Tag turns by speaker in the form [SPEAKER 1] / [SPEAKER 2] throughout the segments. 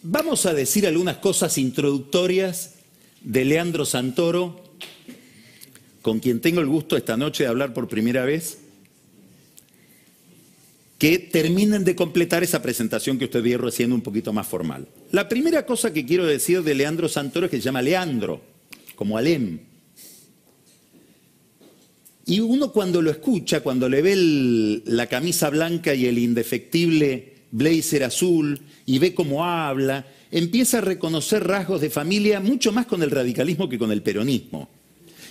[SPEAKER 1] Vamos a decir algunas cosas introductorias de Leandro Santoro, con quien tengo el gusto esta noche de hablar por primera vez, que terminen de completar esa presentación que usted vio recién un poquito más formal. La primera cosa que quiero decir de Leandro Santoro es que se llama Leandro, como Alem. Y uno cuando lo escucha, cuando le ve la camisa blanca y el indefectible blazer azul y ve cómo habla, empieza a reconocer rasgos de familia mucho más con el radicalismo que con el peronismo.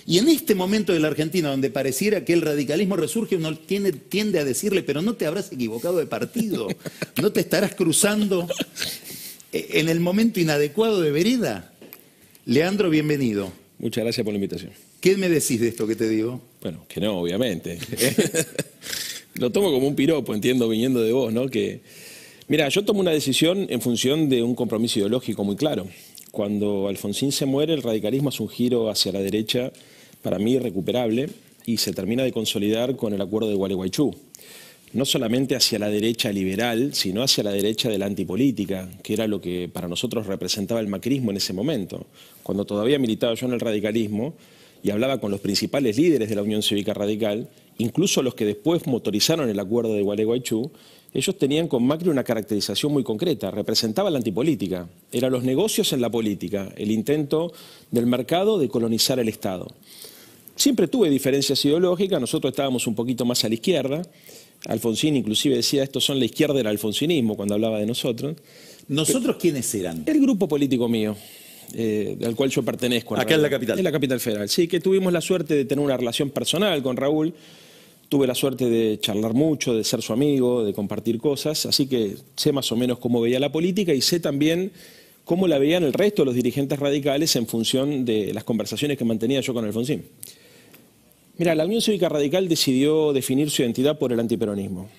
[SPEAKER 1] Y en este momento de la Argentina, donde pareciera que el radicalismo resurge, uno tiende a decirle, pero no te habrás equivocado de partido, no te estarás cruzando en el momento inadecuado de vereda. Leandro, bienvenido.
[SPEAKER 2] Muchas gracias por la invitación.
[SPEAKER 1] ¿Qué me decís de esto que te digo?
[SPEAKER 2] Bueno, que no, obviamente. Lo tomo como un piropo, entiendo, viniendo de vos, ¿no? Mira, yo tomo una decisión en función de un compromiso ideológico muy claro. Cuando Alfonsín se muere, el radicalismo hace un giro hacia la derecha, para mí irrecuperable, y se termina de consolidar con el acuerdo de Gualeguaychú. No solamente hacia la derecha liberal, sino hacia la derecha de la antipolítica, que era lo que para nosotros representaba el macrismo en ese momento. Cuando todavía militaba yo en el radicalismo y hablaba con los principales líderes de la Unión Cívica Radical, incluso los que después motorizaron el acuerdo de Gualeguaychú, ellos tenían con Macri una caracterización muy concreta, representaba la antipolítica, eran los negocios en la política, el intento del mercado de colonizar el Estado. Siempre tuve diferencias ideológicas, nosotros estábamos un poquito más a la izquierda, Alfonsín inclusive decía, estos son la izquierda del alfonsinismo cuando hablaba de nosotros.
[SPEAKER 1] ¿Nosotros quiénes eran?
[SPEAKER 2] El grupo político mío, al cual yo pertenezco.
[SPEAKER 1] Acá en la capital.
[SPEAKER 2] En la capital federal, sí, que tuvimos la suerte de tener una relación personal con Raúl. Tuve la suerte de charlar mucho, de ser su amigo, de compartir cosas, así que sé más o menos cómo veía la política y sé también cómo la veían el resto de los dirigentes radicales en función de las conversaciones que mantenía yo con Alfonsín. Mira, la Unión Cívica Radical decidió definir su identidad por el antiperonismo.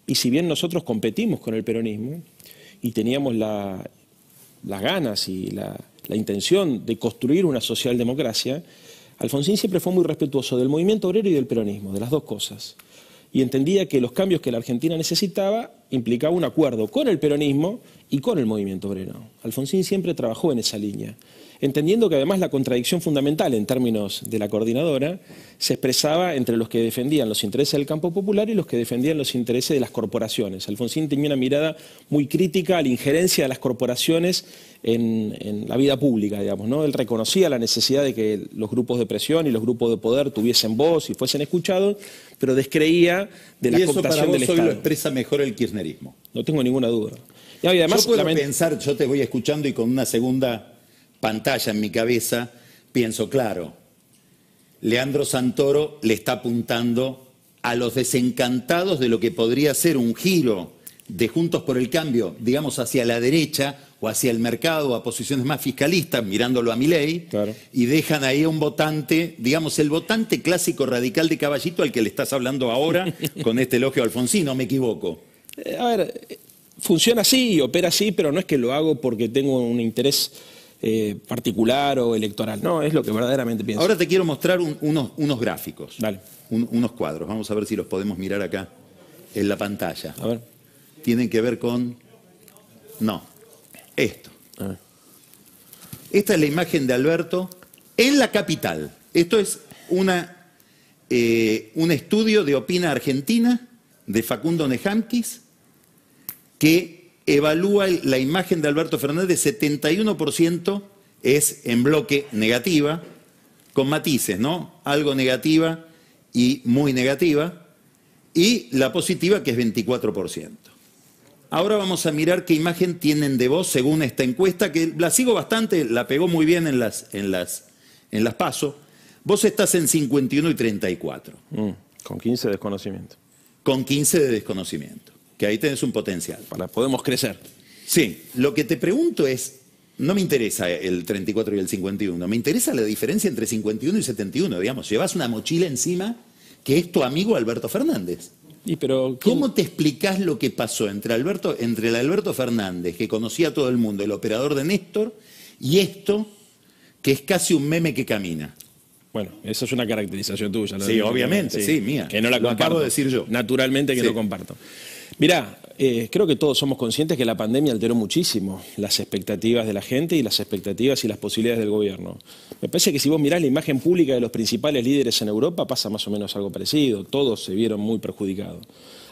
[SPEAKER 2] Y si bien nosotros competimos con el peronismo y teníamos las ganas y la intención de construir una socialdemocracia, Alfonsín siempre fue muy respetuoso del movimiento obrero y del peronismo, de las dos cosas. Y entendía que los cambios que la Argentina necesitaba implicaba un acuerdo con el peronismo y con el movimiento obrero. Alfonsín siempre trabajó en esa línea, entendiendo que además la contradicción fundamental en términos de la coordinadora se expresaba entre los que defendían los intereses del campo popular y los que defendían los intereses de las corporaciones. Alfonsín tenía una mirada muy crítica a la injerencia de las corporaciones en la vida pública, digamos, ¿no? Él reconocía la necesidad de que los grupos de presión y los grupos de poder tuviesen voz y fuesen escuchados, pero descreía de la cooptación del Estado.
[SPEAKER 1] Hoy lo expresa mejor el kirchnerismo.
[SPEAKER 2] No tengo ninguna duda. Y además,
[SPEAKER 1] yo puedo pensar, yo te voy escuchando y con una segunda pantalla en mi cabeza, pienso, claro, Leandro Santoro le está apuntando a los desencantados de lo que podría ser un giro de Juntos por el Cambio, digamos, hacia la derecha o hacia el mercado o a posiciones más fiscalistas, mirándolo a Milei,
[SPEAKER 2] claro,
[SPEAKER 1] y dejan ahí a un votante, digamos, el votante clásico radical de Caballito al que le estás hablando ahora con este elogio a Alfonsín, ¿no me equivoco?
[SPEAKER 2] A ver, funciona así, opera así, pero no es que lo hago porque tengo un interés particular o electoral. No, es lo que verdaderamente pienso.
[SPEAKER 1] Ahora te quiero mostrar unos gráficos,
[SPEAKER 2] Dale.
[SPEAKER 1] Unos cuadros. Vamos a ver si los podemos mirar acá en la pantalla.
[SPEAKER 2] A ver.
[SPEAKER 1] Tienen que ver con... No, esto. Esta es la imagen de Alberto en la capital. Esto es un estudio de Opina Argentina de Facundo Nejamquis que evalúa la imagen de Alberto Fernández, 71% es en bloque negativa, con matices, ¿no? Algo negativa y muy negativa, y la positiva que es 24%. Ahora vamos a mirar qué imagen tienen de vos según esta encuesta, que la sigo bastante, la pegó muy bien en las PASO. Vos estás en 51 y 34.
[SPEAKER 2] Con 15 de desconocimiento.
[SPEAKER 1] Con 15 de desconocimiento. Que ahí tenés un potencial.
[SPEAKER 2] Podemos crecer.
[SPEAKER 1] Sí, lo que te pregunto es, no me interesa el 34 y el 51, me interesa la diferencia entre 51 y 71, digamos, llevas una mochila encima que es tu amigo Alberto Fernández. ¿Cómo te explicás lo que pasó entre el Alberto Fernández, que conocía a todo el mundo, el operador de Néstor, y esto, que es casi un meme que camina?
[SPEAKER 2] Bueno, esa es una caracterización tuya.
[SPEAKER 1] Sí, obviamente, sí, mía.
[SPEAKER 2] Que no la comparto.
[SPEAKER 1] Lo acabo de decir yo.
[SPEAKER 2] Naturalmente que no comparto. Mirá, Creo que todos somos conscientes que la pandemia alteró muchísimo las expectativas de la gente y las expectativas y las posibilidades del gobierno. Me parece que si vos mirás la imagen pública de los principales líderes en Europa, pasa más o menos algo parecido. Todos se vieron muy perjudicados.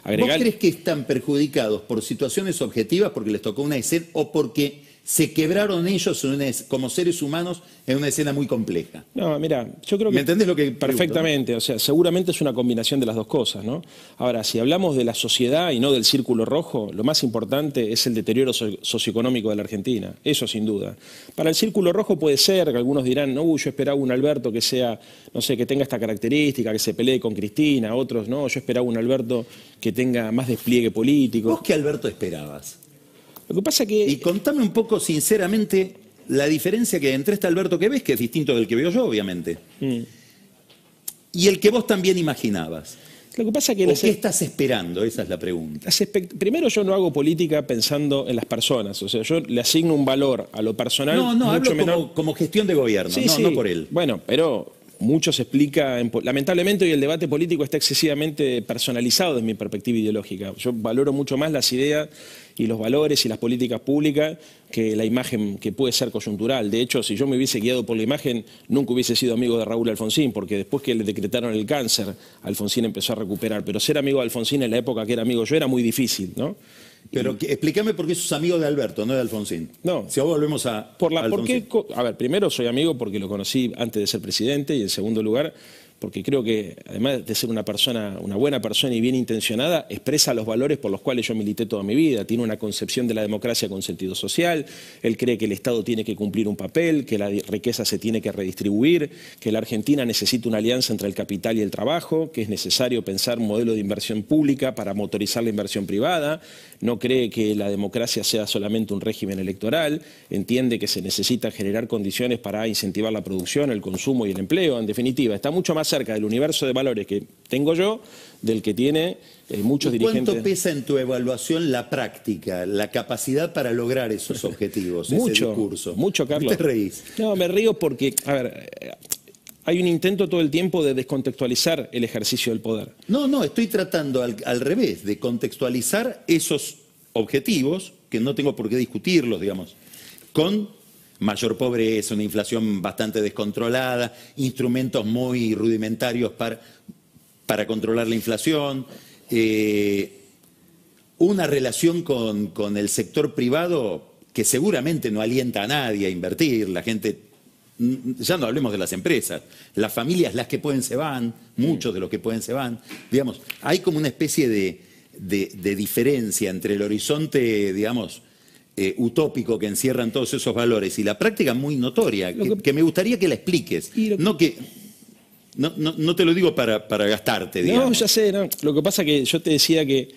[SPEAKER 1] ¿Vos crees que están perjudicados por situaciones objetivas, porque les tocó una escena, o porque se quebraron ellos como seres humanos en una escena muy compleja?
[SPEAKER 2] No, mira, yo creo que...
[SPEAKER 1] ¿Me entendés lo que
[SPEAKER 2] perfectamente,
[SPEAKER 1] pregunto?
[SPEAKER 2] o sea, seguramente es una combinación de las dos cosas, ¿no? Ahora, si hablamos de la sociedad y no del círculo rojo, lo más importante es el deterioro socioeconómico de la Argentina, eso sin duda. Para el círculo rojo puede ser que algunos dirán, no, yo esperaba un Alberto que sea, no sé, que tenga esta característica, que se pelee con Cristina, otros, no, yo esperaba un Alberto que tenga más despliegue político.
[SPEAKER 1] ¿Vos qué Alberto esperabas?
[SPEAKER 2] Lo que pasa que...
[SPEAKER 1] Y contame un poco sinceramente la diferencia que hay entre este Alberto que ves, que es distinto del que veo yo, obviamente, y el que vos también imaginabas.
[SPEAKER 2] Lo que pasa que
[SPEAKER 1] ¿O qué estás esperando? Esa es la pregunta.
[SPEAKER 2] Primero, yo no hago política pensando en las personas, o sea, yo le asigno un valor a lo personal
[SPEAKER 1] mucho
[SPEAKER 2] hablo
[SPEAKER 1] menor. Como gestión de gobierno,
[SPEAKER 2] sí, sí.
[SPEAKER 1] No por él.
[SPEAKER 2] Bueno, pero... mucho se explica, lamentablemente hoy el debate político está excesivamente personalizado desde mi perspectiva ideológica. Yo valoro mucho más las ideas y los valores y las políticas públicas que la imagen que puede ser coyuntural. De hecho, si yo me hubiese guiado por la imagen, nunca hubiese sido amigo de Raúl Alfonsín, porque después que le decretaron el cáncer, Alfonsín empezó a recuperar. Pero ser amigo de Alfonsín en la época que era amigo yo era muy difícil, ¿no?
[SPEAKER 1] Pero explícame por qué sos amigo de Alberto, no de Alfonsín.
[SPEAKER 2] No.
[SPEAKER 1] Si ahora volvemos a Alfonsín.
[SPEAKER 2] A ver, primero soy amigo porque lo conocí antes de ser presidente y en segundo lugar porque creo que además de ser una buena persona y bien intencionada, expresa los valores por los cuales yo milité toda mi vida. Tiene una concepción de la democracia con sentido social, él cree que el Estado tiene que cumplir un papel, que la riqueza se tiene que redistribuir, que la Argentina necesita una alianza entre el capital y el trabajo, que es necesario pensar un modelo de inversión pública para motorizar la inversión privada, no cree que la democracia sea solamente un régimen electoral, entiende que se necesita generar condiciones para incentivar la producción, el consumo y el empleo. En definitiva, está mucho más cerca del universo de valores que tengo yo del que tiene muchos dirigentes.
[SPEAKER 1] ¿Cuánto pesa en tu evaluación la práctica, la capacidad para lograr esos objetivos,
[SPEAKER 2] mucho,
[SPEAKER 1] ese discurso?
[SPEAKER 2] Mucho, Carlos.
[SPEAKER 1] ¿Qué te reís?
[SPEAKER 2] No, me río porque, a ver, hay un intento todo el tiempo de descontextualizar el ejercicio del poder.
[SPEAKER 1] No, estoy tratando al revés, de contextualizar esos objetivos, que no tengo por qué discutirlos, digamos, con mayor pobreza, una inflación bastante descontrolada, instrumentos muy rudimentarios para controlar la inflación, una relación con el sector privado que seguramente no alienta a nadie a invertir, la gente, ya no hablemos de las empresas, las familias, las que pueden se van, muchos de los que pueden se van, digamos, hay como una especie de diferencia entre el horizonte, digamos, utópico que encierran todos esos valores y la práctica muy notoria, que me gustaría que la expliques. No te lo digo para gastarte, digamos.
[SPEAKER 2] No, ya sé, no. Lo que pasa es que yo te decía que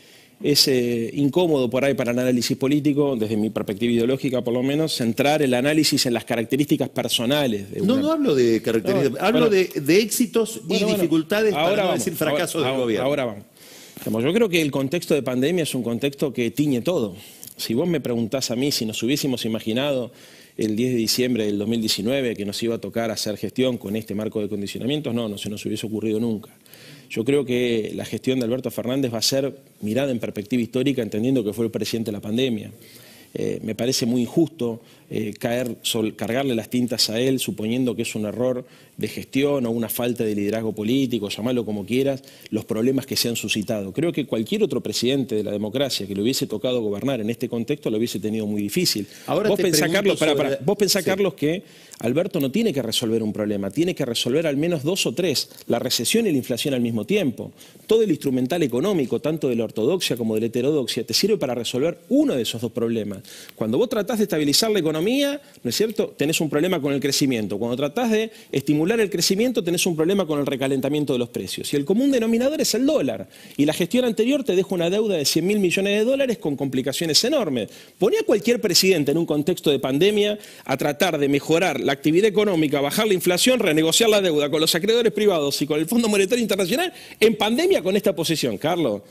[SPEAKER 2] es incómodo por ahí para el análisis político, desde mi perspectiva ideológica por lo menos, centrar el análisis en las características personales.
[SPEAKER 1] No hablo de características, hablo de éxitos y dificultades, para no decir fracasos del gobierno.
[SPEAKER 2] Ahora vamos. Yo creo que el contexto de pandemia es un contexto que tiñe todo. Si vos me preguntás a mí si nos hubiésemos imaginado el 10 de diciembre del 2019 que nos iba a tocar hacer gestión con este marco de condicionamientos, no se nos hubiese ocurrido nunca. Yo creo que la gestión de Alberto Fernández va a ser mirada en perspectiva histórica, entendiendo que fue el presidente de la pandemia. Me parece muy injusto cargarle las tintas a él, suponiendo que es un error de gestión o una falta de liderazgo político, llamarlo como quieras, los problemas que se han suscitado. Creo que cualquier otro presidente de la democracia que le hubiese tocado gobernar en este contexto lo hubiese tenido muy difícil.
[SPEAKER 1] Ahora
[SPEAKER 2] vos pensás, Carlos, vos pensás,
[SPEAKER 1] sí,
[SPEAKER 2] Carlos, que Alberto no tiene que resolver un problema, tiene que resolver al menos 2 o 3, la recesión y la inflación al mismo tiempo. Todo el instrumental económico, tanto de la ortodoxia como de la heterodoxia, te sirve para resolver uno de esos 2 problemas. Cuando vos tratás de estabilizar la economía, ¿no es cierto?, tenés un problema con el crecimiento. Cuando tratás de estimular el crecimiento, tenés un problema con el recalentamiento de los precios. Y el común denominador es el dólar. Y la gestión anterior te deja una deuda de 100.000 millones de dólares con complicaciones enormes. Poné a cualquier presidente en un contexto de pandemia a tratar de mejorar la actividad económica, bajar la inflación, renegociar la deuda con los acreedores privados y con el Fondo Monetario Internacional en pandemia con esta posición, Carlos.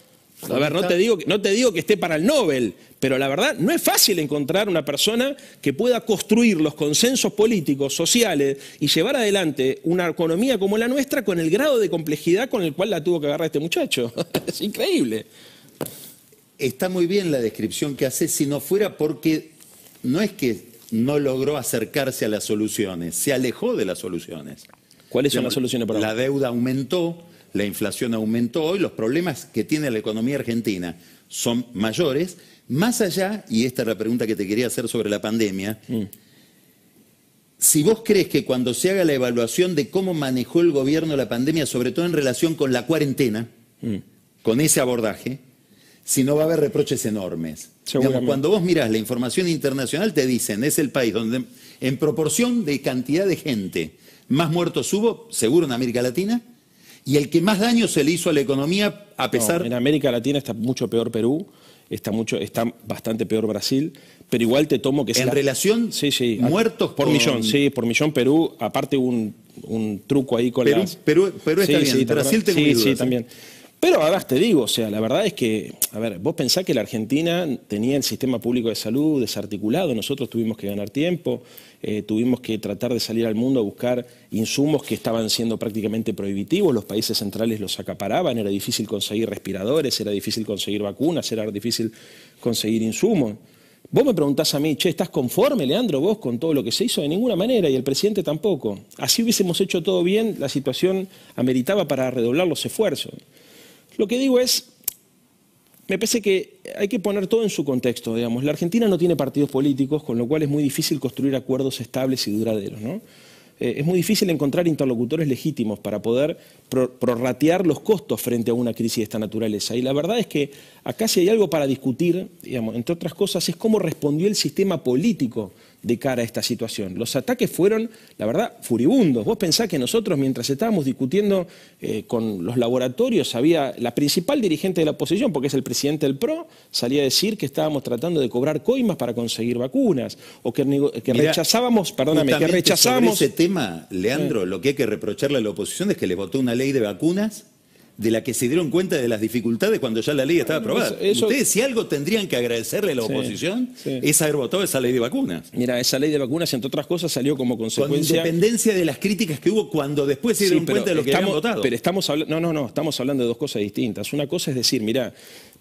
[SPEAKER 2] A ver, no te digo que esté para el Nobel, pero la verdad no es fácil encontrar una persona que pueda construir los consensos políticos, sociales y llevar adelante una economía como la nuestra con el grado de complejidad con el cual la tuvo que agarrar este muchacho. Es increíble.
[SPEAKER 1] está muy bien la descripción que hace, si no fuera porque no es que no logró acercarse a las soluciones, se alejó de las soluciones.
[SPEAKER 2] ¿Cuáles son las soluciones para
[SPEAKER 1] La deuda aumentó, la inflación aumentó y los problemas que tiene la economía argentina son mayores. Más allá, y esta es la pregunta que te quería hacer sobre la pandemia, si vos crees que cuando se haga la evaluación de cómo manejó el gobierno la pandemia, sobre todo en relación con la cuarentena, con ese abordaje, si no va a haber reproches enormes. Digamos, cuando vos mirás la información internacional te dicen, es el país donde en proporción de cantidad de gente más muertos hubo, seguro en América Latina, y el que más daño se le hizo a la economía a pesar...
[SPEAKER 2] No, en América Latina está mucho peor Perú, está bastante peor Brasil, pero igual te tomo que...
[SPEAKER 1] En relación, muertos
[SPEAKER 2] por millón, sí, por millón Perú, aparte un truco ahí con
[SPEAKER 1] Perú está bien, Brasil tengo mis dudas.
[SPEAKER 2] Sí, también. Pero además te digo, o sea, la verdad es que, a ver, vos pensás que la Argentina tenía el sistema público de salud desarticulado, nosotros tuvimos que ganar tiempo, tuvimos que tratar de salir al mundo a buscar insumos que estaban siendo prácticamente prohibitivos, los países centrales los acaparaban, era difícil conseguir respiradores, era difícil conseguir vacunas, era difícil conseguir insumos. Vos me preguntás a mí, che, ¿estás conforme, Leandro, vos con todo lo que se hizo? De ninguna manera, y el presidente tampoco. Así hubiésemos hecho todo bien, la situación ameritaba para redoblar los esfuerzos. Lo que digo es, me parece que hay que poner todo en su contexto, digamos. La Argentina no tiene partidos políticos, con lo cual es muy difícil construir acuerdos estables y duraderos, ¿no? Es muy difícil encontrar interlocutores legítimos para poder prorratear los costos frente a una crisis de esta naturaleza. Y la verdad es que acá si hay algo para discutir, digamos, entre otras cosas, es cómo respondió el sistema político de cara a esta situación. Los ataques fueron, la verdad, furibundos. Vos pensás que nosotros, mientras estábamos discutiendo con los laboratorios, había la principal dirigente de la oposición, porque es el presidente del PRO, salía a decir que estábamos tratando de cobrar coimas para conseguir vacunas, o que rechazábamos, perdóname, que rechazábamos...
[SPEAKER 1] Sobre ese tema, Leandro, lo que hay que reprocharle a la oposición es que le votó una ley de vacunas de la que se dieron cuenta de las dificultades cuando ya la ley estaba aprobada. Ustedes, si algo tendrían que agradecerle a la oposición, es haber votado esa ley de vacunas.
[SPEAKER 2] Mira, esa ley de vacunas, entre otras cosas, salió como consecuencia...
[SPEAKER 1] Con independencia de las críticas que hubo cuando después se dieron cuenta de lo que habían votado.
[SPEAKER 2] Pero estamos hablando... No, estamos hablando de dos cosas distintas. Una cosa es decir, mira,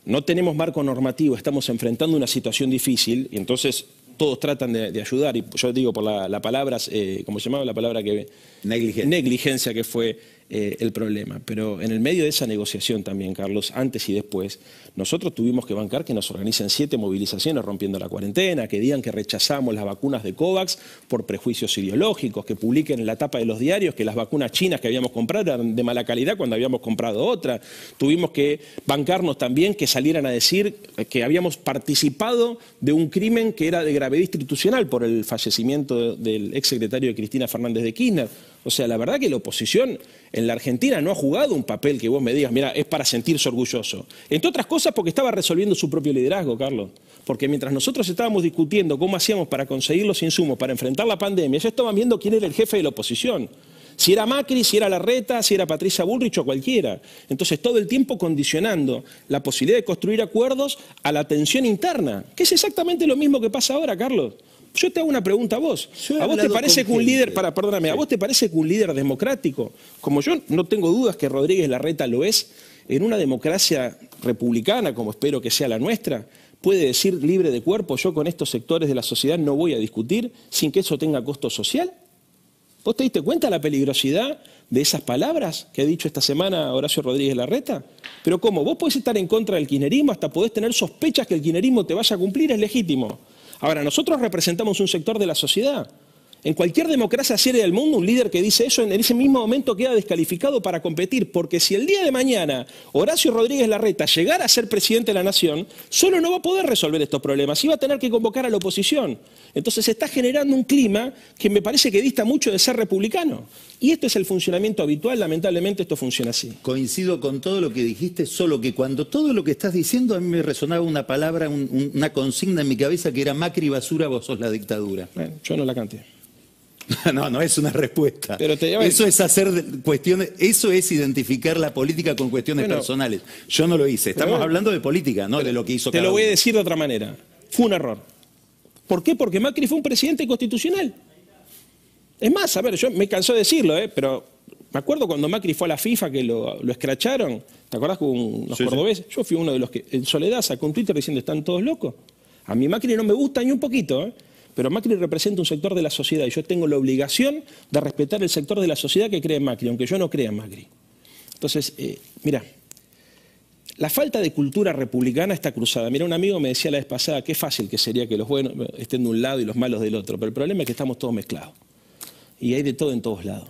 [SPEAKER 2] no tenemos marco normativo, estamos enfrentando una situación difícil, y entonces todos tratan de ayudar, y yo digo por la palabra, ¿cómo se llamaba la palabra que... Negligencia, que fue el problema. Pero en el medio de esa negociación también, Carlos, antes y después, nosotros tuvimos que bancar que nos organicen 7 movilizaciones rompiendo la cuarentena, que digan que rechazamos las vacunas de COVAX por prejuicios ideológicos, que publiquen en la tapa de los diarios que las vacunas chinas que habíamos comprado eran de mala calidad cuando habíamos comprado otra. Tuvimos que bancarnos también que salieran a decir que habíamos participado de un crimen que era de gravedad institucional por el fallecimiento del exsecretario de Cristina Fernández de Kirchner. O sea, la verdad que la oposición en la Argentina no ha jugado un papel que vos me digas, mira, es para sentirse orgulloso. Entre otras cosas porque estaba resolviendo su propio liderazgo, Carlos. Porque mientras nosotros estábamos discutiendo cómo hacíamos para conseguir los insumos, para enfrentar la pandemia, ellos estaban viendo quién era el jefe de la oposición. Si era Macri, si era Larreta, si era Patricia Bullrich o cualquiera. Entonces todo el tiempo condicionando la posibilidad de construir acuerdos a la tensión interna, que es exactamente lo mismo que pasa ahora, Carlos. Yo te hago una pregunta a vos. ¿A vos te parece que un líder, ¿a vos te parece que un líder democrático, como yo no tengo dudas que Rodríguez Larreta lo es, en una democracia republicana, como espero que sea la nuestra, puede decir libre de cuerpo, yo con estos sectores de la sociedad no voy a discutir sin que eso tenga costo social? ¿Vos te diste cuenta de la peligrosidad de esas palabras que ha dicho esta semana Horacio Rodríguez Larreta? Pero ¿cómo? Vos podés estar en contra del kirchnerismo, hasta podés tener sospechas que el kirchnerismo te vaya a cumplir, es legítimo. Ahora, nosotros representamos un sector de la sociedad. En cualquier democracia seria del mundo, un líder que dice eso en ese mismo momento queda descalificado para competir, porque si el día de mañana Horacio Rodríguez Larreta llegara a ser presidente de la Nación, solo no va a poder resolver estos problemas y va a tener que convocar a la oposición. Entonces se está generando un clima que me parece que dista mucho de ser republicano. Y esto es el funcionamiento habitual, lamentablemente esto funciona así.
[SPEAKER 1] Coincido con todo lo que dijiste, solo que cuando todo lo que estás diciendo a mí me resonaba una palabra, una consigna en mi cabeza que era Macri basura, vos sos la dictadura.
[SPEAKER 2] Bueno, yo no la canté.
[SPEAKER 1] No es una respuesta. Eso es hacer cuestiones, eso es identificar la política con cuestiones personales. Yo no lo hice. Estamos hablando de política, no de lo que hizo cada uno.
[SPEAKER 2] Te lo voy a decir de otra manera. Fue un error. ¿Por qué? Porque Macri fue un presidente constitucional. Es más, a ver, yo me cansé de decirlo, pero Me acuerdo cuando Macri fue a la FIFA que lo escracharon. ¿Te acordás con unos cordobeses? Yo fui uno de los que en soledad sacó un Twitter diciendo están todos locos. A mí Macri no me gusta ni un poquito, pero Macri representa un sector de la sociedad y yo tengo la obligación de respetar el sector de la sociedad que cree en Macri, aunque yo no crea en Macri. Entonces, mira, la falta de cultura republicana está cruzada. Mira, un amigo me decía la vez pasada, qué fácil que sería que los buenos estén de un lado y los malos del otro, pero el problema es que estamos todos mezclados. Y hay de todo en todos lados.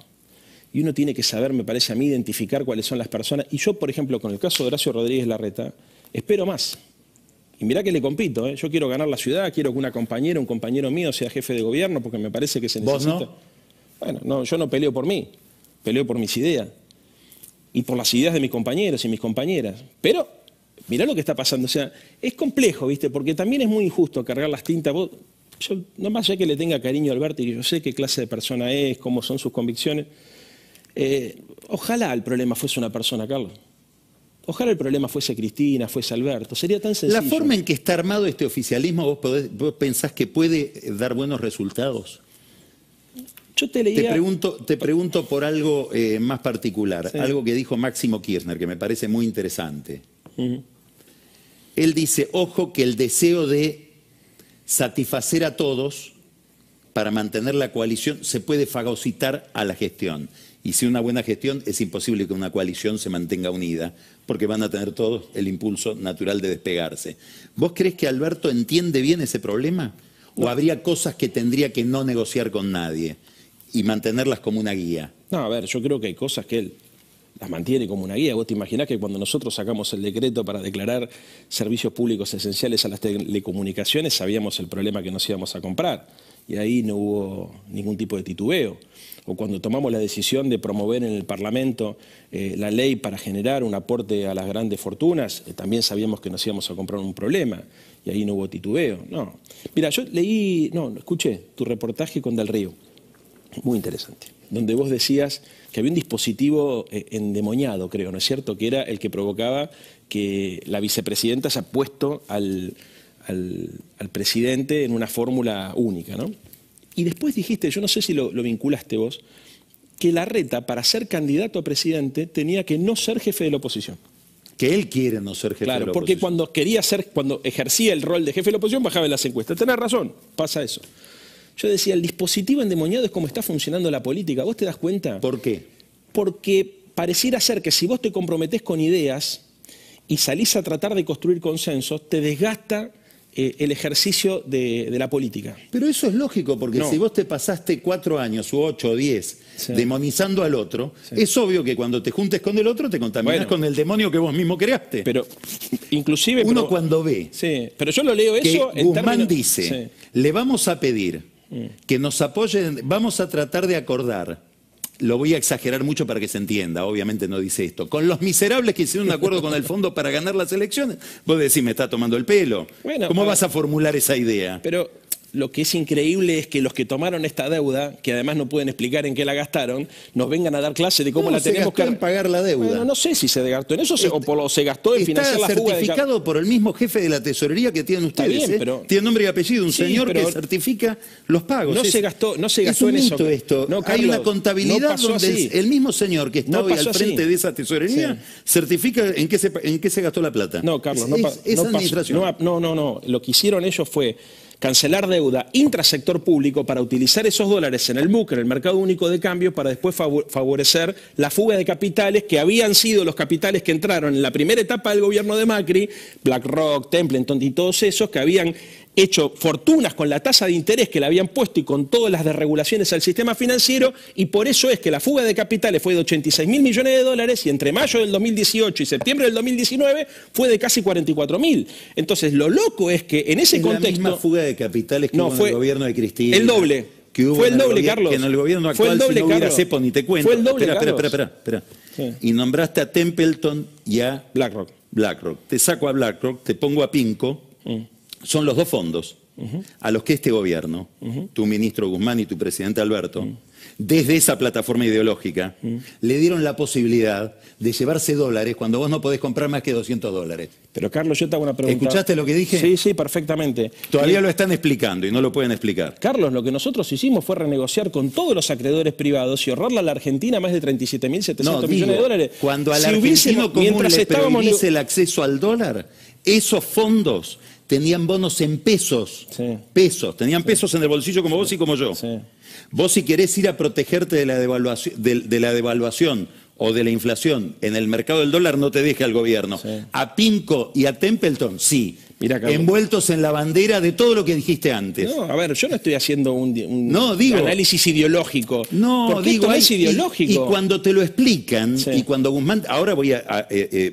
[SPEAKER 2] Y uno tiene que saber, me parece a mí, identificar cuáles son las personas. Y yo, por ejemplo, con el caso de Horacio Rodríguez Larreta, espero más. Y mirá que le compito, Yo quiero ganar la ciudad, quiero que una compañera, un compañero mío sea jefe de gobierno, porque me parece que se necesita.
[SPEAKER 1] ¿Vos no?
[SPEAKER 2] Bueno, no, yo no peleo por mí, peleo por mis ideas. Y por las ideas de mis compañeros y mis compañeras. Pero, mirá lo que está pasando. O sea, es complejo, ¿viste? Porque también es muy injusto cargar las tintas. Yo, no más allá que le tenga cariño a Alberto y que yo sé qué clase de persona es, cómo son sus convicciones, ojalá el problema fuese una persona, Carlos. Ojalá el problema fuese Cristina, fuese Alberto. Sería tan sencillo.
[SPEAKER 1] La forma en que está armado este oficialismo, ¿vos pensás que puede dar buenos resultados?
[SPEAKER 2] Yo te leía...
[SPEAKER 1] Te pregunto por algo más particular, algo que dijo Máximo Kirchner, que me parece muy interesante. Él dice, ojo que el deseo de satisfacer a todos para mantener la coalición se puede fagocitar a la gestión. Y sin una buena gestión es imposible que una coalición se mantenga unida, porque van a tener todos el impulso natural de despegarse. ¿Vos crees que Alberto entiende bien ese problema? ¿O habría cosas que tendría que no negociar con nadie y mantenerlas como una guía?
[SPEAKER 2] No, a ver, yo creo que hay cosas que él las mantiene como una guía. Vos te imaginás que cuando nosotros sacamos el decreto para declarar servicios públicos esenciales a las telecomunicaciones, sabíamos el problema que nos íbamos a comprar. Y ahí no hubo ningún tipo de titubeo. O cuando tomamos la decisión de promover en el Parlamento la ley para generar un aporte a las grandes fortunas, también sabíamos que nos íbamos a comprar un problema. Y ahí no hubo titubeo. No. Mira, yo escuché tu reportaje con Del Río. Muy interesante. Donde vos decías que había un dispositivo endemoniado, creo, ¿no es cierto? Que era el que provocaba que la vicepresidenta se ha puesto al presidente en una fórmula única, ¿no? Y después dijiste, yo no sé si lo vinculaste vos, que Larreta, para ser candidato a presidente, tenía que no ser jefe de la oposición.
[SPEAKER 1] Que él quiere no ser jefe de la oposición.
[SPEAKER 2] Claro, porque cuando ejercía el rol de jefe de la oposición, bajaba en las encuestas. Tenés razón, pasa eso. Yo decía, el dispositivo endemoniado es como está funcionando la política. ¿Vos te das cuenta?
[SPEAKER 1] ¿Por qué?
[SPEAKER 2] Porque pareciera ser que si vos te comprometés con ideas y salís a tratar de construir consensos, te desgasta el ejercicio de la política.
[SPEAKER 1] Pero eso es lógico, porque si vos te pasaste 4 años, o 8 o 10, demonizando al otro, es obvio que cuando te juntes con el otro te contaminas con el demonio que vos mismo creaste.
[SPEAKER 2] Pero, inclusive...
[SPEAKER 1] Uno cuando ve...
[SPEAKER 2] Sí, pero yo lo leo eso
[SPEAKER 1] que Guzmán dice, le vamos a pedir que nos apoyen, vamos a tratar de acordar, lo voy a exagerar mucho para que se entienda, obviamente no dice esto, con los miserables que hicieron un acuerdo con el fondo para ganar las elecciones, vos decís, me está tomando el pelo. Bueno, ¿cómo vas a formular esa idea?
[SPEAKER 2] Pero lo que es increíble es que los que tomaron esta deuda, que además no pueden explicar en qué la gastaron, nos vengan a dar clase de cómo la tenemos que...
[SPEAKER 1] en pagar la deuda.
[SPEAKER 2] Bueno, no sé si se gastó en eso o se gastó en financiar la fuga de...
[SPEAKER 1] Está certificado por el mismo jefe de la tesorería que tienen ustedes. Bien, pero... Tiene nombre y apellido, un señor que certifica los pagos.
[SPEAKER 2] No se gastó en eso.
[SPEAKER 1] Esto. No, Carlos, hay una contabilidad donde el mismo señor que está hoy al frente de esa tesorería certifica en qué se gastó la plata.
[SPEAKER 2] No, Carlos,
[SPEAKER 1] esa administración.
[SPEAKER 2] No. Lo que hicieron ellos fue cancelar deuda intrasector público para utilizar esos dólares en el MUC, en el mercado único de cambio, para después favorecer la fuga de capitales que habían sido los capitales que entraron en la primera etapa del gobierno de Macri, BlackRock, Templeton y todos esos que habían hecho fortunas con la tasa de interés que le habían puesto y con todas las desregulaciones al sistema financiero, y por eso es que la fuga de capitales fue de 86.000 millones de dólares y entre mayo del 2018 y septiembre del 2019 fue de casi 44.000. Entonces lo loco es que en ese contexto...
[SPEAKER 1] La misma fuga de capitales que hubo en el gobierno de Cristina.
[SPEAKER 2] El doble.
[SPEAKER 1] Fue el doble, Carlos. Que en el gobierno actual, si no hubiera cepo, ni te cuento.
[SPEAKER 2] Fue el doble,
[SPEAKER 1] Espera. Sí. Y nombraste a Templeton y a
[SPEAKER 2] BlackRock.
[SPEAKER 1] Te saco a BlackRock, te pongo a Pinco. Son los dos fondos. a los que este gobierno, tu ministro Guzmán y tu presidente Alberto, desde esa plataforma ideológica, le dieron la posibilidad de llevarse dólares cuando vos no podés comprar más que $200.
[SPEAKER 2] Pero Carlos, yo te hago una pregunta.
[SPEAKER 1] ¿Escuchaste lo que dije?
[SPEAKER 2] Sí, sí, perfectamente.
[SPEAKER 1] Todavía lo están explicando y no lo pueden explicar.
[SPEAKER 2] Carlos, lo que nosotros hicimos fue renegociar con todos los acreedores privados y ahorrarle a la Argentina más de 37.700 millones de dólares.
[SPEAKER 1] Cuando al argentino común le prohibís el acceso al dólar, esos fondos tenían bonos en pesos.
[SPEAKER 2] Sí.
[SPEAKER 1] Pesos. Tenían pesos en el bolsillo como vos y como yo.
[SPEAKER 2] Sí.
[SPEAKER 1] Vos, si querés ir a protegerte de la devaluación o de la inflación en el mercado del dólar, no te deja el gobierno.
[SPEAKER 2] Sí.
[SPEAKER 1] A PIMCO y a Templeton, sí.
[SPEAKER 2] Mirá,
[SPEAKER 1] envueltos en la bandera de todo lo que dijiste antes.
[SPEAKER 2] No, a ver, yo no estoy haciendo un análisis ideológico.
[SPEAKER 1] No,
[SPEAKER 2] porque
[SPEAKER 1] digo,
[SPEAKER 2] esto no es ideológico.
[SPEAKER 1] Y cuando te lo explican,
[SPEAKER 2] sí.
[SPEAKER 1] y cuando Guzmán, ahora voy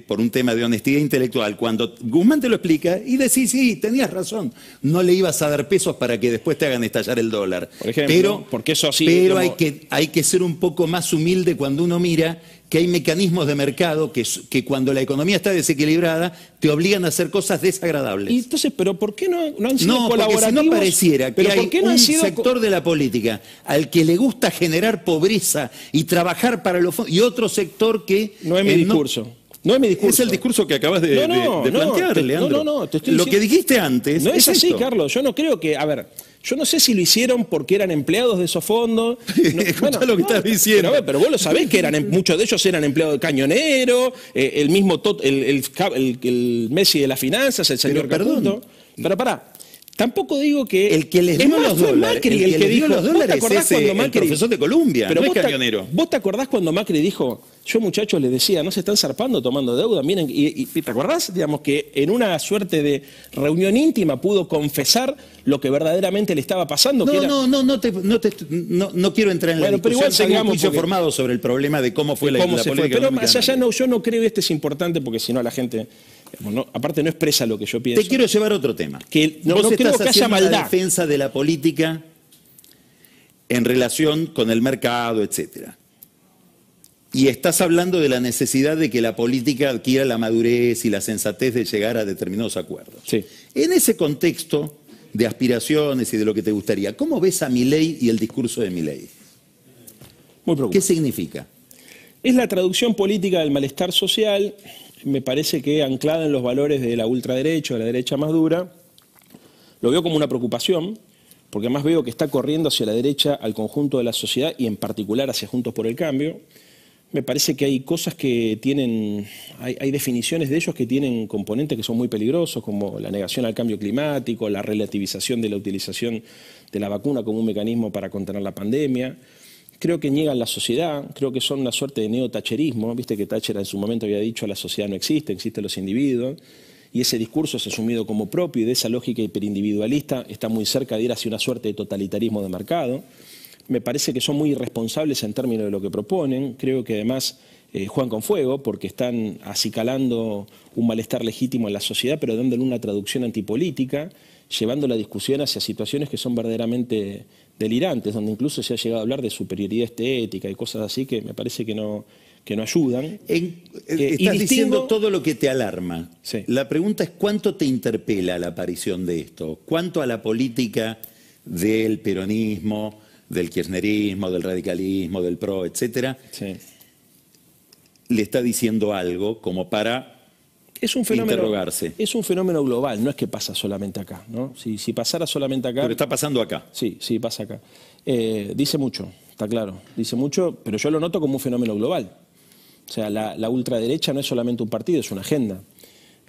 [SPEAKER 1] por un tema de honestidad intelectual, cuando Guzmán te lo explica y decís, sí, tenías razón, no le ibas a dar pesos para que después te hagan estallar el dólar.
[SPEAKER 2] Por ejemplo, porque eso así.
[SPEAKER 1] Pero
[SPEAKER 2] como...
[SPEAKER 1] hay que ser un poco más humilde cuando uno mira que hay mecanismos de mercado que cuando la economía está desequilibrada te obligan a hacer cosas desagradables.
[SPEAKER 2] Y entonces, ¿pero por qué no han sido colaborativos?
[SPEAKER 1] Porque si no pareciera que hay un sector de la política al que le gusta generar pobreza y trabajar para los fondos, y otro sector que...
[SPEAKER 2] No es mi discurso. No es mi discurso.
[SPEAKER 1] Es el discurso que acabas de plantear, Leandro.
[SPEAKER 2] No, te estoy
[SPEAKER 1] diciendo... Lo que dijiste antes
[SPEAKER 2] no es así,
[SPEAKER 1] esto.
[SPEAKER 2] Carlos. Yo no creo que... A ver, yo no sé si lo hicieron porque eran empleados de esos fondos. No,
[SPEAKER 1] Escuchá lo que estás diciendo.
[SPEAKER 2] Pero vos lo sabés que muchos de ellos eran empleados de Cañonero, el mismo el Messi de las finanzas, el señor Caputo. Pero pará. Tampoco digo que...
[SPEAKER 1] El que les dio los dólares,
[SPEAKER 2] el que dijo
[SPEAKER 1] los dólares es el profesor de Columbia,
[SPEAKER 2] pero
[SPEAKER 1] no es Cañonero.
[SPEAKER 2] ¿Vos te acordás cuando Macri dijo, yo muchachos les decía, no se están zarpando tomando deuda? Miren, y ¿te acordás? Digamos que en una suerte de reunión íntima pudo confesar lo que verdaderamente le estaba pasando.
[SPEAKER 1] No quiero entrar en la discusión.
[SPEAKER 2] Pero igual
[SPEAKER 1] tengo un juicio formado sobre el problema de cómo fue la política.
[SPEAKER 2] Pero más allá yo no creo, este es importante porque si no la gente... aparte no expresa lo que yo pienso.
[SPEAKER 1] Te quiero llevar a otro tema.
[SPEAKER 2] Que no
[SPEAKER 1] Vos
[SPEAKER 2] creo
[SPEAKER 1] estás
[SPEAKER 2] que haya
[SPEAKER 1] haciendo
[SPEAKER 2] maldad.
[SPEAKER 1] la defensa de la política en relación con el mercado, etcétera. Y estás hablando de la necesidad de que la política adquiera la madurez y la sensatez de llegar a determinados acuerdos.
[SPEAKER 2] Sí.
[SPEAKER 1] En ese contexto de aspiraciones y de lo que te gustaría, ¿cómo ves a Milei y el discurso de Milei?
[SPEAKER 2] Muy preocupante.
[SPEAKER 1] ¿Qué significa?
[SPEAKER 2] Es la traducción política del malestar social. Me parece que anclada en los valores de la ultraderecha, de la derecha más dura, lo veo como una preocupación, porque además veo que está corriendo hacia la derecha al conjunto de la sociedad y en particular hacia Juntos por el Cambio. Me parece que hay cosas que tienen, hay definiciones de ellos que tienen componentes que son muy peligrosos, como la negación al cambio climático, la relativización de la utilización de la vacuna como un mecanismo para contener la pandemia. Creo que niegan la sociedad, creo que son una suerte de neotacherismo. Viste que Thatcher en su momento había dicho la sociedad no existe, existen los individuos. Y ese discurso es asumido como propio y de esa lógica hiperindividualista está muy cerca de ir hacia una suerte de totalitarismo de mercado. Me parece que son muy irresponsables en términos de lo que proponen. Creo que además juegan con fuego porque están acicalando un malestar legítimo en la sociedad, pero dándole una traducción antipolítica, llevando la discusión hacia situaciones que son verdaderamente delirantes, donde incluso se ha llegado a hablar de superioridad estética y cosas así que me parece que no ayudan.
[SPEAKER 1] Estás diciendo todo lo que te alarma.
[SPEAKER 2] Sí.
[SPEAKER 1] La pregunta es ¿cuánto te interpela la aparición de esto? ¿Cuánto a la política del peronismo, del kirchnerismo, del radicalismo, del PRO, etcétera,
[SPEAKER 2] sí,
[SPEAKER 1] le está diciendo algo como para interrogarse?
[SPEAKER 2] Es un fenómeno global, no es que pasa solamente acá, ¿no? Si pasara solamente acá...
[SPEAKER 1] Pero está pasando acá.
[SPEAKER 2] Sí, pasa acá. Dice mucho, está claro, dice mucho, pero yo lo noto como un fenómeno global. O sea, la ultraderecha no es solamente un partido, es una agenda.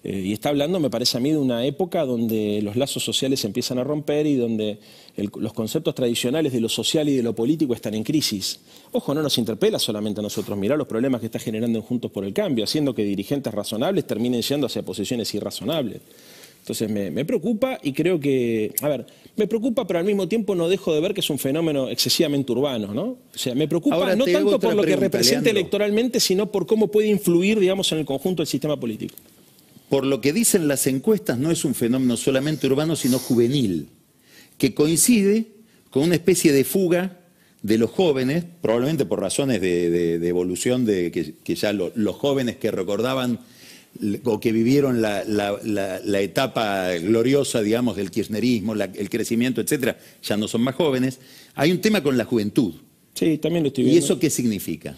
[SPEAKER 2] Y está hablando, me parece a mí, de una época donde los lazos sociales se empiezan a romper y donde los conceptos tradicionales de lo social y de lo político están en crisis. Ojo, no nos interpela solamente a nosotros. Mirá los problemas que está generando en Juntos por el Cambio, haciendo que dirigentes razonables terminen yendo hacia posiciones irrazonables. Entonces me preocupa y creo que... A ver, me preocupa, pero al mismo tiempo no dejo de ver que es un fenómeno excesivamente urbano, ¿no? O sea, me preocupa ahora, no tanto por lo que representa electoralmente, sino por cómo puede influir, digamos, en el conjunto del sistema político.
[SPEAKER 1] Por lo que dicen las encuestas, no es un fenómeno solamente urbano, sino juvenil, que coincide con una especie de fuga de los jóvenes, probablemente por razones de evolución, que ya los jóvenes que recordaban o que vivieron la etapa gloriosa, digamos, del kirchnerismo, el crecimiento, etcétera, ya no son más jóvenes. Hay un tema con la juventud.
[SPEAKER 2] Sí, también lo estoy viendo.
[SPEAKER 1] ¿Y eso qué significa?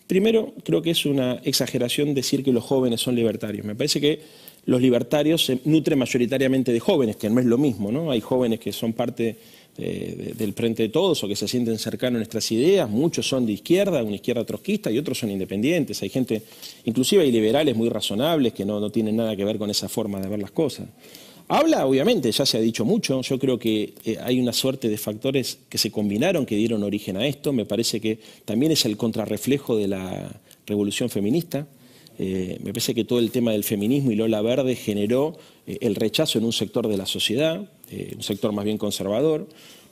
[SPEAKER 2] Primero, creo que es una exageración decir que los jóvenes son libertarios. Me parece que los libertarios se nutren mayoritariamente de jóvenes, que no es lo mismo, ¿no? Hay jóvenes que son parte del Frente de Todos o que se sienten cercanos a nuestras ideas, muchos son de izquierda, una izquierda trotskista y otros son independientes. Hay gente, inclusive hay liberales muy razonables que no tienen nada que ver con esa forma de ver las cosas. Habla, obviamente, ya se ha dicho mucho, yo creo que hay una suerte de factores que se combinaron, que dieron origen a esto, me parece que también es el contrarreflejo de la revolución feminista. Me parece que todo el tema del feminismo y Lola Verde generó el rechazo en un sector de la sociedad, un sector más bien conservador.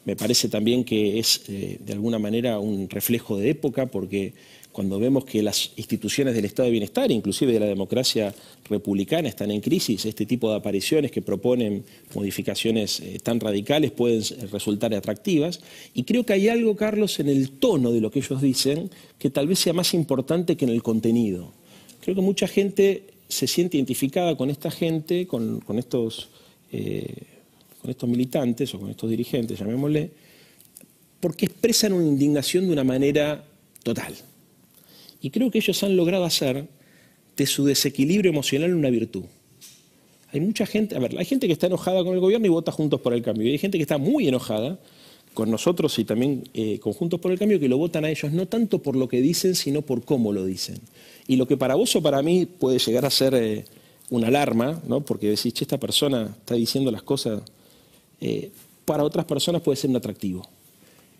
[SPEAKER 2] Me parece también que es de alguna manera un reflejo de época, porque cuando vemos que las instituciones del Estado de Bienestar, inclusive de la democracia republicana, están en crisis, este tipo de apariciones que proponen modificaciones tan radicales pueden resultar atractivas. Y creo que hay algo, Carlos, en el tono de lo que ellos dicen que tal vez sea más importante que en el contenido. Creo que mucha gente se siente identificada con esta gente, con estos militantes o con estos dirigentes, llamémosle, porque expresan una indignación de una manera total. Y creo que ellos han logrado hacer de su desequilibrio emocional una virtud. Hay mucha gente, hay gente que está enojada con el gobierno y vota Juntos por el Cambio. Y hay gente que está muy enojada con nosotros y también con Juntos por el Cambio, que lo votan a ellos no tanto por lo que dicen, sino por cómo lo dicen. Y lo que para vos o para mí puede llegar a ser una alarma, ¿no? Porque decís, che, esta persona está diciendo las cosas, para otras personas puede ser un atractivo.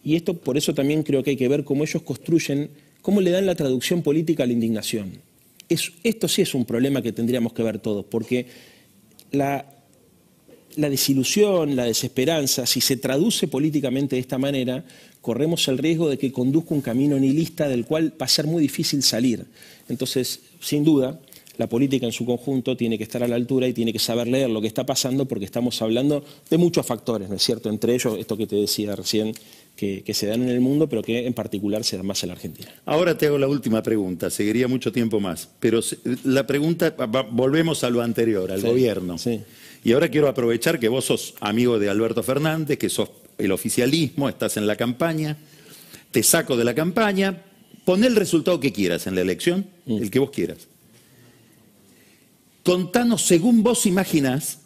[SPEAKER 2] Y esto, por eso también creo que hay que ver cómo ellos construyen, cómo le dan la traducción política a la indignación. Esto sí es un problema que tendríamos que ver todos, porque la desilusión, la desesperanza, si se traduce políticamente de esta manera, corremos el riesgo de que conduzca un camino nihilista del cual va a ser muy difícil salir. Entonces, sin duda, la política en su conjunto tiene que estar a la altura y tiene que saber leer lo que está pasando, porque estamos hablando de muchos factores, ¿no es cierto? Entre ellos, esto que te decía recién, que se dan en el mundo, pero que en particular se dan más en la Argentina.
[SPEAKER 1] Ahora te hago la última pregunta, seguiría mucho tiempo más, pero la pregunta, volvemos a lo anterior, al gobierno.
[SPEAKER 2] Sí.
[SPEAKER 1] Y ahora quiero aprovechar que vos sos amigo de Alberto Fernández, que sos el oficialismo, estás en la campaña, te saco de la campaña, pon el resultado que quieras en la elección, el que vos quieras. Contanos, según vos imaginás,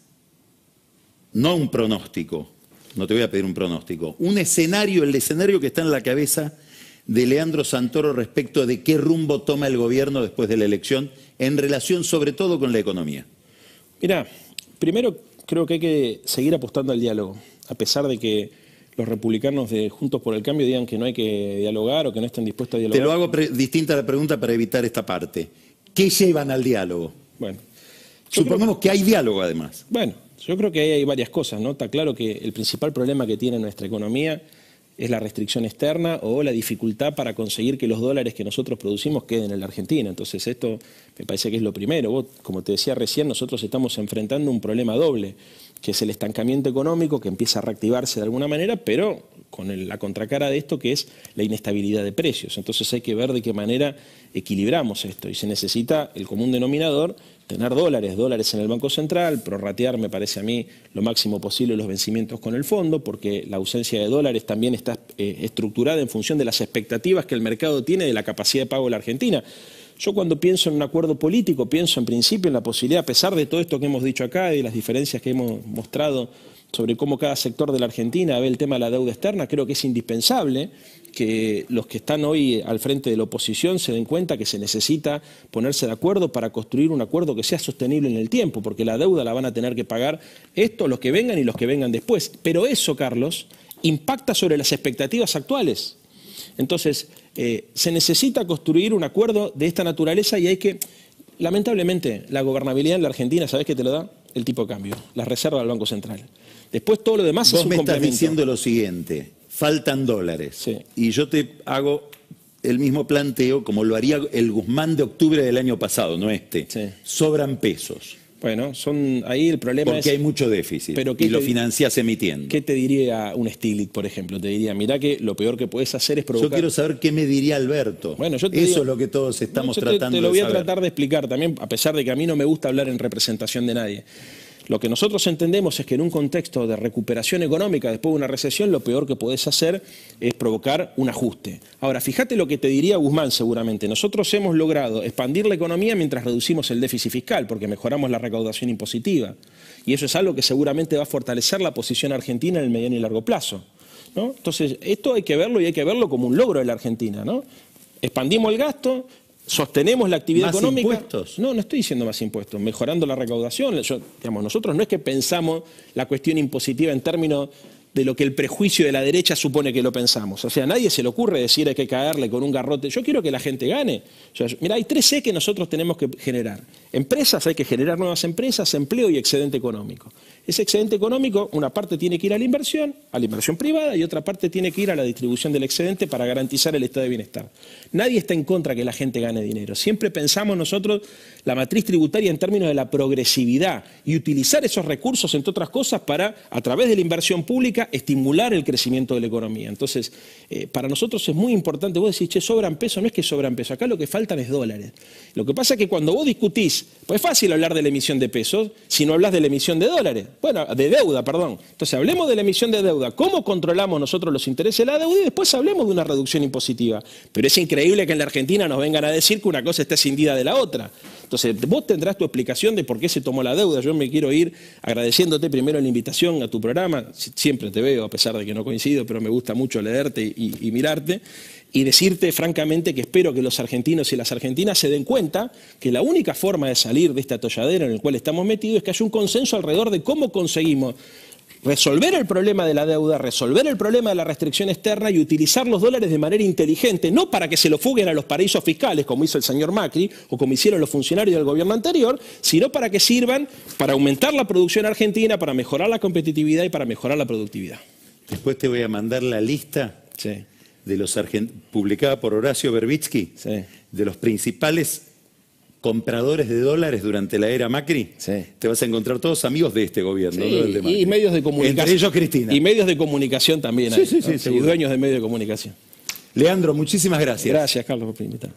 [SPEAKER 1] no un pronóstico, no te voy a pedir un pronóstico, un escenario, el escenario que está en la cabeza de Leandro Santoro respecto de qué rumbo toma el gobierno después de la elección, en relación sobre todo con la economía.
[SPEAKER 2] Mirá, primero creo que hay que seguir apostando al diálogo, a pesar de que los republicanos de Juntos por el Cambio digan que no hay que dialogar o que no están dispuestos a dialogar.
[SPEAKER 1] Te lo hago distinta la pregunta para evitar esta parte. ¿Qué llevan al diálogo?
[SPEAKER 2] Bueno,
[SPEAKER 1] supongamos que hay diálogo además.
[SPEAKER 2] Bueno, yo creo que ahí hay varias cosas, ¿no? Está claro que el principal problema que tiene nuestra economía es la restricción externa o la dificultad para conseguir que los dólares que nosotros producimos queden en la Argentina. Entonces esto me parece que es lo primero. Vos, como te decía recién, nosotros estamos enfrentando un problema doble, que es el estancamiento económico, que empieza a reactivarse de alguna manera, pero con la contracara de esto, que es la inestabilidad de precios. Entonces hay que ver de qué manera equilibramos esto. Y se necesita el común denominador, tener dólares en el Banco Central, prorratear, me parece a mí, lo máximo posible los vencimientos con el fondo, porque la ausencia de dólares también está estructurada en función de las expectativas que el mercado tiene de la capacidad de pago de la Argentina. Yo cuando pienso en un acuerdo político, pienso en principio en la posibilidad, a pesar de todo esto que hemos dicho acá y de las diferencias que hemos mostrado sobre cómo cada sector de la Argentina ve el tema de la deuda externa, creo que es indispensable que los que están hoy al frente de la oposición se den cuenta que se necesita ponerse de acuerdo para construir un acuerdo que sea sostenible en el tiempo, porque la deuda la van a tener que pagar los que vengan y los que vengan después. Pero eso, Carlos, impacta sobre las expectativas actuales. Entonces, se necesita construir un acuerdo de esta naturaleza y hay que, lamentablemente, la gobernabilidad en la Argentina, ¿sabés qué te lo da? El tipo de cambio, la reserva del Banco Central. Después todo lo demás es un complemento.
[SPEAKER 1] Vos me estás diciendo lo siguiente, faltan dólares.
[SPEAKER 2] Sí.
[SPEAKER 1] Y yo te hago el mismo planteo como lo haría el Guzmán de octubre del año pasado, no este.
[SPEAKER 2] Sí.
[SPEAKER 1] Sobran pesos.
[SPEAKER 2] Bueno, ahí el problema
[SPEAKER 1] Porque hay mucho déficit y lo financiás emitiendo.
[SPEAKER 2] ¿Qué te diría un Stiglitz, por ejemplo? Te diría, mirá que lo peor que puedes hacer es provocar...
[SPEAKER 1] Yo quiero saber qué me diría Alberto.
[SPEAKER 2] Bueno,
[SPEAKER 1] Eso es lo que todos estamos tratando de saber.
[SPEAKER 2] Te lo voy a tratar de explicar también, a pesar de que a mí no me gusta hablar en representación de nadie. Lo que nosotros entendemos es que en un contexto de recuperación económica después de una recesión, lo peor que podés hacer es provocar un ajuste. Ahora, fíjate lo que te diría Guzmán seguramente. Nosotros hemos logrado expandir la economía mientras reducimos el déficit fiscal, porque mejoramos la recaudación impositiva. Y eso es algo que seguramente va a fortalecer la posición argentina en el mediano y largo plazo, ¿no? Entonces, esto hay que verlo y hay que verlo como un logro de la Argentina, ¿no? Expandimos el gasto, sostenemos la actividad económica.
[SPEAKER 1] ¿Más impuestos?
[SPEAKER 2] No estoy diciendo más impuestos, mejorando la recaudación. Nosotros no es que pensamos la cuestión impositiva en términos de lo que el prejuicio de la derecha supone que lo pensamos. O sea, a nadie se le ocurre decir hay que caerle con un garrote. Yo quiero que la gente gane. O sea, mira, hay 3 E que nosotros tenemos que generar. Empresas, hay que generar nuevas empresas, empleo y excedente económico. Ese excedente económico, una parte tiene que ir a la inversión privada, y otra parte tiene que ir a la distribución del excedente para garantizar el estado de bienestar. Nadie está en contra que la gente gane dinero. Siempre pensamos nosotros la matriz tributaria en términos de la progresividad y utilizar esos recursos, entre otras cosas, para, a través de la inversión pública, estimular el crecimiento de la economía. Entonces, para nosotros es muy importante. Vos decís, che, sobran pesos. No es que sobran pesos, acá lo que faltan es dólares. Lo que pasa es que cuando vos discutís, pues es fácil hablar de la emisión de pesos si no hablas de la emisión de dólares. Bueno, de deuda, perdón. Entonces, hablemos de la emisión de deuda, cómo controlamos nosotros los intereses de la deuda, y después hablemos de una reducción impositiva. Pero es increíble que en la Argentina nos vengan a decir que una cosa está escindida de la otra. Entonces, vos tendrás tu explicación de por qué se tomó la deuda. Yo me quiero ir agradeciéndote primero la invitación a tu programa. Siempre te veo, a pesar de que no coincido, pero me gusta mucho leerte y mirarte. Y decirte francamente que espero que los argentinos y las argentinas se den cuenta que la única forma de salir de este atolladero en el cual estamos metidos es que haya un consenso alrededor de cómo conseguimos resolver el problema de la deuda, resolver el problema de la restricción externa y utilizar los dólares de manera inteligente, no para que se lo fuguen a los paraísos fiscales, como hizo el señor Macri o como hicieron los funcionarios del gobierno anterior, sino para que sirvan para aumentar la producción argentina, para mejorar la competitividad y para mejorar la productividad.
[SPEAKER 1] Después te voy a mandar la lista.
[SPEAKER 2] Sí.
[SPEAKER 1] De los publicada por Horacio Verbitsky,
[SPEAKER 2] sí,
[SPEAKER 1] de los principales compradores de dólares durante la era Macri,
[SPEAKER 2] sí,
[SPEAKER 1] te vas a encontrar todos amigos de este gobierno.
[SPEAKER 2] Sí,
[SPEAKER 1] no del de Macri.
[SPEAKER 2] Y medios de comunicación.
[SPEAKER 1] Entre ellos Cristina.
[SPEAKER 2] Y medios de comunicación también.
[SPEAKER 1] Sí,
[SPEAKER 2] hay,
[SPEAKER 1] sí,
[SPEAKER 2] ¿no?
[SPEAKER 1] sí,
[SPEAKER 2] Y dueños de medios de comunicación.
[SPEAKER 1] Leandro, muchísimas gracias.
[SPEAKER 2] Gracias, Carlos, por invitarme.